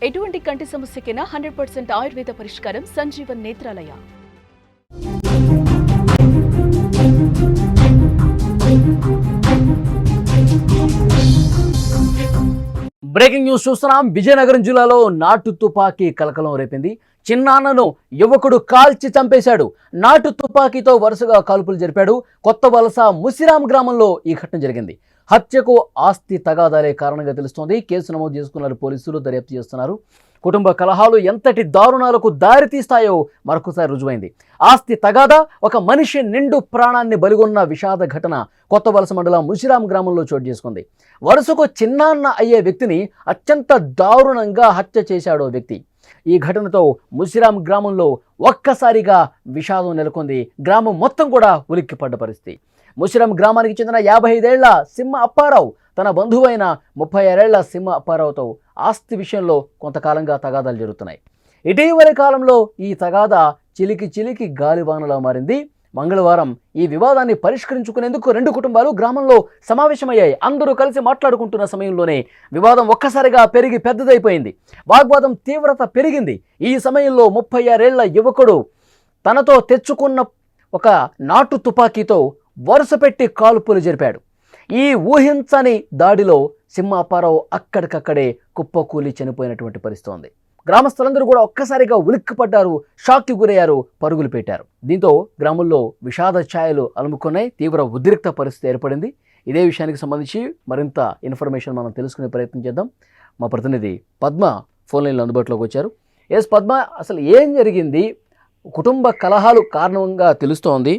ఎటువంటి కంటి సమస్యకైనా 100% ఆయుర్వేద పరిష్కారం సంజీవన్ నేత్రాలయ. బ్రేకింగ్ న్యూస్ చూస్తున్నాం. విజయనగరం జిల్లాలో నాటు తుపాకీ కలకలం రేపింది. చిన్నాన్నను యువకుడు కాల్చి చంపేశాడు. నాటు తుపాకీతో వరుసగా కాల్పులు జరిపాడు. కొత్త వలస ముసిరాం గ్రామంలో ఈ ఘటన జరిగింది. హత్యకు ఆస్తి తగాదాలే కారణంగా తెలుస్తోంది. కేసు నమోదు చేసుకున్నారు పోలీసులు, దర్యాప్తు చేస్తున్నారు. కుటుంబ కలహాలు ఎంతటి దారుణాలకు దారితీస్తాయో మరొకసారి రుజువైంది. ఆస్తి తగాదా ఒక మనిషి నిండు ప్రాణాన్ని బలిగొన్న విషాద ఘటన కొత్త వలస మండలం ముసిరాం గ్రామంలో చోటు చేసుకుంది. వరుసకు చిన్నాన్న అయ్యే వ్యక్తిని అత్యంత దారుణంగా హత్య చేశాడో వ్యక్తి. ఈ ఘటనతో ముసిరాం గ్రామంలో ఒక్కసారిగా విషాదం నెలకొంది. గ్రామం మొత్తం కూడా ఉలిక్కిపడ్డ పరిస్థితి. ముసిరాం గ్రామానికి చెందిన 55 ఏళ్ల సింహ అప్పారావు తన బంధువైన 36 ఏళ్ల సింహ అప్పారావుతో ఆస్తి విషయంలో కొంతకాలంగా తగాదాలు జరుగుతున్నాయి. ఇటీవలి కాలంలో ఈ తగాదా చిలికి గాలివానలా మారింది. మంగళవారం ఈ వివాదాన్ని పరిష్కరించుకునేందుకు 2 కుటుంబాలు గ్రామంలో సమావేశమయ్యాయి. అందరూ కలిసి మాట్లాడుకుంటున్న సమయంలోనే వివాదం ఒక్కసారిగా పెరిగి పెద్దదైపోయింది. వాగ్వాదం తీవ్రత పెరిగింది. ఈ సమయంలో 36 ఏళ్ల యువకుడు తనతో తెచ్చుకున్న ఒక నాటు తుపాకీతో వరుసపెట్టి కాల్పులు జరిపాడు. ఈ ఊహించని దాడిలో సింహ అప్పారావు అక్కడికక్కడే కుప్పకూలి చనిపోయినటువంటి పరిస్థితి ఉంది. గ్రామస్తులందరూ కూడా ఒక్కసారిగా ఉలిక్కిపడ్డారు, షాక్కి గురయ్యారు, పరుగులు పెట్టారు. దీంతో గ్రామంలో విషాద ఛాయలు అలుముకున్నాయి. తీవ్ర ఉద్రిక్త పరిస్థితి ఏర్పడింది. ఇదే విషయానికి సంబంధించి మరింత ఇన్ఫర్మేషన్ మనం తెలుసుకునే ప్రయత్నం చేద్దాం. మా ప్రతినిధి పద్మ ఫోన్ లైన్లో అందుబాటులోకి వచ్చారు. పద్మ, అసలు ఏం జరిగింది? కుటుంబ కలహాలు కారణంగా తెలుస్తోంది.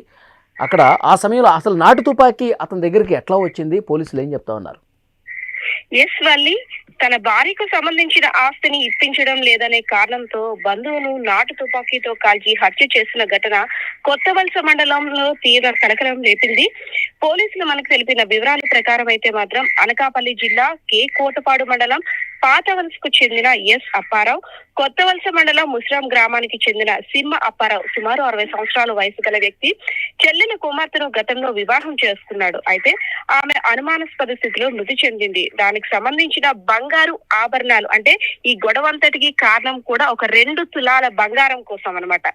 అక్కడ ఆ సమయంలో అసలు నాటు తుపాకీ అతని దగ్గరికి ఎట్లా వచ్చింది? పోలీసులు ఏం చెప్తా ఉన్నారు? వల్లి తన భార్యకు సంబంధించిన ఆస్తిని ఇప్పించడం లేదనే కారణంతో బంధువును నాటు తుపాకీతో కాల్చి హత్య చేసిన ఘటన కొత్త వలస మండలంలో తీవ్ర కలకలం రేపింది. పోలీసులు మనకు తెలిపిన వివరాల ప్రకారం అయితే మాత్రం అనకాపల్లి జిల్లా కే కోటపాడు మండలం పాత వలసకు చెందిన అప్పారావు, కొత్త వలస మండలం ముసిరాం గ్రామానికి చెందిన సింహ అప్పారావు సుమారు 60 సంవత్సరాల వయసు గల వ్యక్తి చెల్లెల కుమార్తెను గతంలో వివాహం చేసుకున్నాడు. అయితే ఆమె అనుమానాస్పద స్థితిలో మృతి చెందింది. దానికి సంబంధించిన బంగారు ఆభరణాలు, అంటే ఈ గొడవంతటికి కారణం కూడా ఒక 2 తులాల బంగారం కోసం అన్నమాట.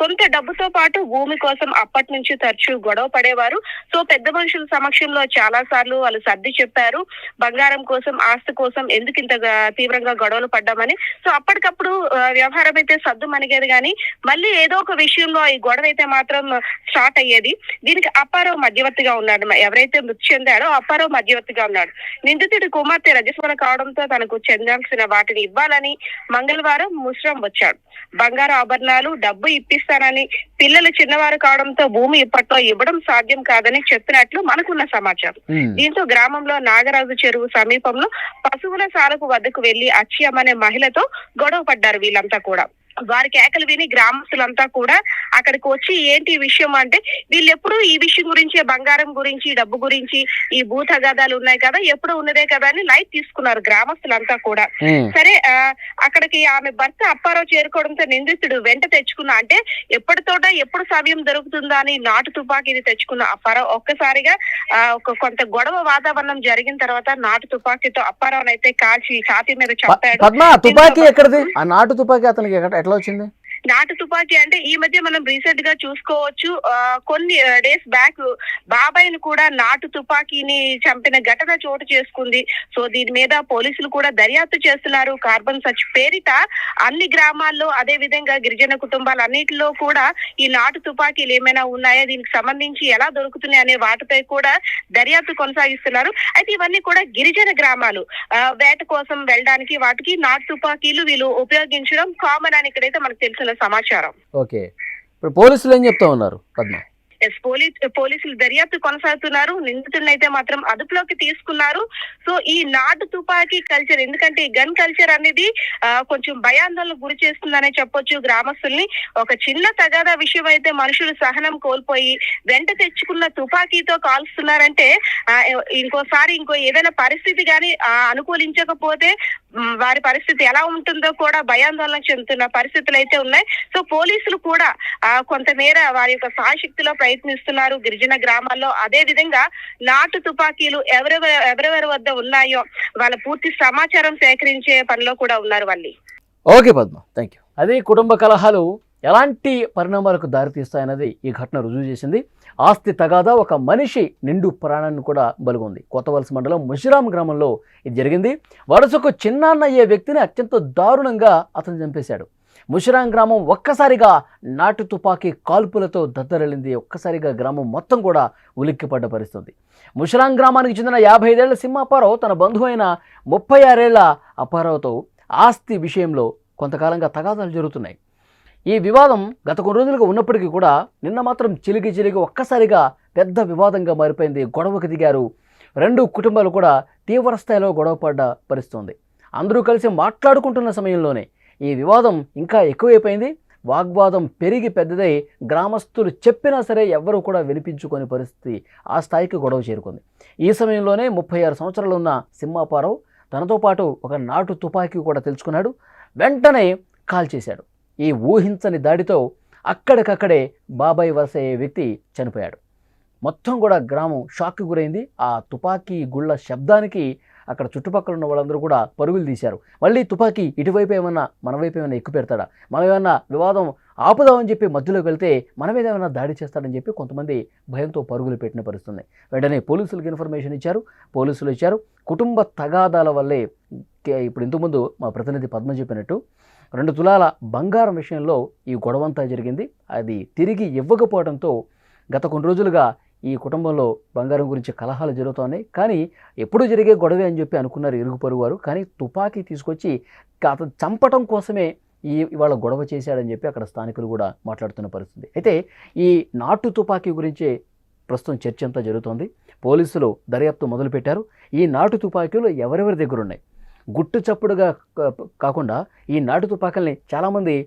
కొంత డబ్బుతో పాటు భూమి కోసం అప్పటి నుంచి తరచూ గొడవ పడేవారు. సో పెద్ద మనుషుల సమక్షంలో చాలా సార్లు వాళ్ళు సర్ది చెప్పారు, బంగారం కోసం, ఆస్తి కోసం ఎందుకు ఇంత తీవ్రంగా గొడవలు పడ్డామని. సో అప్పటికప్పుడు వ్యవహారం అయితే సద్దు మనిగేది, కానీ మళ్ళీ ఏదో ఒక విషయంలో ఈ గొడవ అయితే మాత్రం స్టార్ట్ అయ్యేది. దీనికి అప్పారావు మధ్యవర్తిగా ఉన్నాడు. ఎవరైతే మృతి చెందాడో అప్పారావు మధ్యవర్తిగా ఉన్నాడు. నిందితుడి కుమార్తె రజస్వల కావడంతో తనకు చెందాల్సిన వాటిని ఇవ్వాలని మంగళవారం ముసిరాం వచ్చాడు. బంగారు ఆభరణాలు, డబ్బు ఇప్పిస్తానని, పిల్లలు చిన్నవారు కావడంతో భూమి ఇప్పట్లో ఇవ్వడం సాధ్యం కాదని చెప్పినట్లు మనకున్న సమాచారం. దీంతో గ్రామంలో నాగరాజు చెరువు సమీపంలో పశువుల సాలకు వద్దకు వెళ్లి అచ్చియమ్మ అనే మహిళతో గొడవ పడ్డారు వీళ్ళంతా కూడా. వారి కేకలు విని గ్రామస్తులంతా కూడా అక్కడికి వచ్చి ఏంటి ఈ విషయం అంటే, వీళ్ళు ఎప్పుడు ఈ విషయం గురించి, బంగారం గురించి, డబ్బు గురించి, ఈ భూ తగాదాలు ఉన్నాయి కదా, ఎప్పుడు ఉన్నదే కదా అని లైట్ తీసుకున్నారు గ్రామస్తులంతా కూడా. సరే, అక్కడికి ఆమె భర్త అప్పారావు చేరుకోవడంతో నిందితుడు వెంట తెచ్చుకున్న, అంటే ఎప్పటితోట ఎప్పుడు సమయం దొరుకుతుందా అని నాటు తుపాకీని తెచ్చుకున్న అప్పారావు ఒక్కసారిగా కొంత గొడవ వాతావరణం జరిగిన తర్వాత నాటు తుపాకీతో అప్పారావు అయితే కాల్చి ఛాతీ మీద చంపాడు. తుపాకీ ఎక్కడిది? ఆ నాటు తుపాకీ అతనికి ఎట్లా వచ్చింది? నాటు తుపాకీ అంటే ఈ మధ్య మనం రీసెంట్ గా చూసుకోవచ్చు. కొన్ని డేస్ బ్యాక్ బాబాయ్ని కూడా నాటు తుపాకీని చంపిన ఘటన చోటు చేసుకుంది. సో దీని మీద పోలీసులు కూడా దర్యాప్తు చేస్తున్నారు. కార్బన్ సర్చ్ పేరిట అన్ని గ్రామాల్లో, అదే విధంగా గిరిజన కుటుంబాలన్నిటిలో కూడా ఈ నాటు తుపాకీలు ఏమైనా ఉన్నాయా, దీనికి సంబంధించి ఎలా దొరుకుతున్నాయి అనే వాటిపై కూడా దర్యాప్తు కొనసాగిస్తున్నారు. అయితే ఇవన్నీ కూడా గిరిజన గ్రామాలు. వేట కోసం వెళ్ళడానికి వాటికి నాటు తుపాకీలు వీళ్ళు ఉపయోగించడం కామన్ అని ఇక్కడైతే మనకు తెలిసిన సమాచారం. ఓకే, ఇప్పుడు పోలీసులు ఏం చెప్తా ఉన్నారు పద్మ? పోలీసులు దర్యాప్తు కొనసాగుతున్నారు. నిందితులను అయితే మాత్రం అదుపులోకి తీసుకున్నారు. సో ఈ నాటు తుపాకీ కల్చర్, ఎందుకంటే ఈ గన్ కల్చర్ అనేది కొంచెం భయాందోళనకు గురి చేస్తుందనే చెప్పొచ్చు గ్రామస్తుల్ని. ఒక చిన్న తగాదా విషయం అయితే మనుషులు సహనం కోల్పోయి వెంట తెచ్చుకున్న తుపాకీతో కాల్స్తున్నారంటే ఇంకోసారి ఏదైనా పరిస్థితి కానీ అనుకూలించకపోతే వారి పరిస్థితి ఎలా ఉంటుందో కూడా భయాందోళన చెందుతున్న పరిస్థితులు అయితే ఉన్నాయి. సో పోలీసులు కూడా కొంతమేర వారి యొక్క సాయశక్తిలో ప్రయత్నిస్తున్నారు గిరిజన గ్రామాల్లో. అదే విధంగా నాటు తుపాకీలు ఎవరెవరి వద్ద ఉన్నాయో వాళ్ళ పూర్తి సమాచారం సేకరించే పనిలో కూడా ఉన్నారు వాళ్ళు. Okay Padma, thank you. అదే కుటుంబ కలహాలు ఎలాంటి పరిణామాలకు దారితీస్తాయన్నది ఈ ఘటన రుజువు చేసింది. ఆస్తి తగాదా ఒక మనిషి నిండు ప్రాణాన్ని కూడా బలుగొంది. కొత్తవలస మండలం ముషిరాం గ్రామంలో ఇది జరిగింది. వరుసకు చిన్నాన్న అయ్యే వ్యక్తిని అత్యంత దారుణంగా అతను చంపేశాడు. ముషిరాం గ్రామం ఒక్కసారిగా నాటు తుపాకీ కాల్పులతో దద్దరిల్లింది. ఒక్కసారిగా గ్రామం మొత్తం కూడా ఉలిక్కిపడ్డ పరిస్థితి. ముషిరాం గ్రామానికి చెందిన 55 ఏళ్ల సింహాపారావు తన బంధువు అయిన 36 ఏళ్ల అప్పారావుతో ఆస్తి విషయంలో కొంతకాలంగా తగాదాలు జరుగుతున్నాయి. ఈ వివాదం గత కొన్ని రోజులుగా ఉన్నప్పటికీ కూడా నిన్న మాత్రం చిలిగి ఒక్కసారిగా పెద్ద వివాదంగా మారిపోయింది. గొడవకు దిగారు. రెండు కుటుంబాలు కూడా తీవ్ర స్థాయిలో గొడవపడ్డ పరిస్థితుంది. అందరూ కలిసి మాట్లాడుకుంటున్న సమయంలోనే ఈ వివాదం ఇంకా ఎక్కువైపోయింది. వాగ్వాదం పెరిగి పెద్దదై గ్రామస్తులు చెప్పినా సరే ఎవ్వరూ కూడా వినిపించుకునే పరిస్థితి ఆ స్థాయికి గొడవ చేరుకుంది. ఈ సమయంలోనే 36 సంవత్సరాలు ఉన్న సింహాపారావు తనతో పాటు ఒక నాటు తుపాకీ కూడా తెలుసుకున్నాడు. వెంటనే కాల్ చేశాడు. ఈ ఊహించని దాడితో అక్కడికక్కడే బాబాయ్ వరుస అయ్యే వ్యక్తి చనిపోయాడు. మొత్తం కూడా గ్రామం షాక్కి గురైంది. ఆ తుపాకీ గుళ్ళ శబ్దానికి అక్కడ చుట్టుపక్కల ఉన్న వాళ్ళందరూ కూడా పరుగులు తీశారు. మళ్ళీ తుపాకీ ఇటువైపు ఏమన్నా మన వైపు ఏమైనా ఎక్కువ పెడతాడా, మనం ఏమన్నా వివాదం ఆపుదామని చెప్పి మధ్యలోకి వెళ్తే మన మీద ఏమైనా దాడి చేస్తాడని చెప్పి కొంతమంది భయంతో పరుగులు పెట్టిన పరిస్థితుంది. వెంటనే పోలీసులకు ఇన్ఫర్మేషన్ ఇచ్చారు. పోలీసులు ఇచ్చారు. కుటుంబ తగాదాల వల్లే ఇప్పుడు ఇంతకుముందు మా ప్రతినిధి పద్మ చెప్పినట్టు 2 తులాల బంగారం విషయంలో ఈ గొడవంతా జరిగింది. అది తిరిగి ఇవ్వకపోవడంతో గత కొన్ని రోజులుగా ఈ కుటుంబంలో బంగారం గురించి కలహాలు జరుగుతున్నాయి. కానీ ఎప్పుడు జరిగే గొడవే అని చెప్పి అనుకున్నారు ఇరుగు పొరుగు వారు. కానీ తుపాకీ తీసుకొచ్చి అతను చంపటం కోసమే ఇవాళ గొడవ చేశాడని చెప్పి అక్కడ స్థానికులు కూడా మాట్లాడుతున్న పరిస్థితి. అయితే ఈ నాటు తుపాకీ గురించే ప్రస్తుతం చర్చ అంతా జరుగుతోంది. పోలీసులు దర్యాప్తు మొదలుపెట్టారు. ఈ నాటు తుపాకీలు ఎవరెవరి దగ్గర ఉన్నాయి, గుట్టు చప్పుడుగా కాకుండా ఈ నాటు తుపాకీల్ని చాలామంది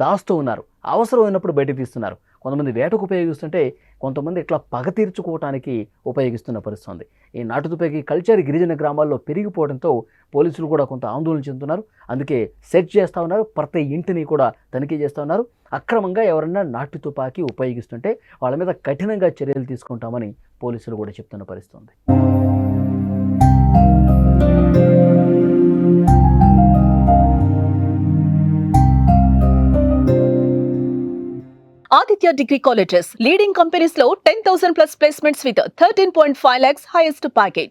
దాస్తూ ఉన్నారు. అవసరం అయినప్పుడు బయటకు తీస్తున్నారు. కొంతమంది వేటకు ఉపయోగిస్తుంటే కొంతమంది ఇట్లా పగ తీర్చుకోవటానికి ఉపయోగిస్తున్న పరిస్థితి. ఈ నాటు తుపాకీ కల్చర్ గిరిజన గ్రామాల్లో పెరిగిపోవడంతో పోలీసులు కూడా కొంత ఆందోళన చెందుతున్నారు. అందుకే సెర్చ్ చేస్తూ ఉన్నారు. ప్రతి ఇంటిని కూడా తనిఖీ చేస్తూ ఉన్నారు. అక్రమంగా ఎవరన్నా నాటు తుపాకీ ఉపయోగిస్తుంటే వాళ్ళ మీద కఠినంగా చర్యలు తీసుకుంటామని పోలీసులు కూడా చెప్తున్న పరిస్థితి. Aditya Degree Colleges, leading companies లో 10,000+ placements with 13.5 lakhs highest package.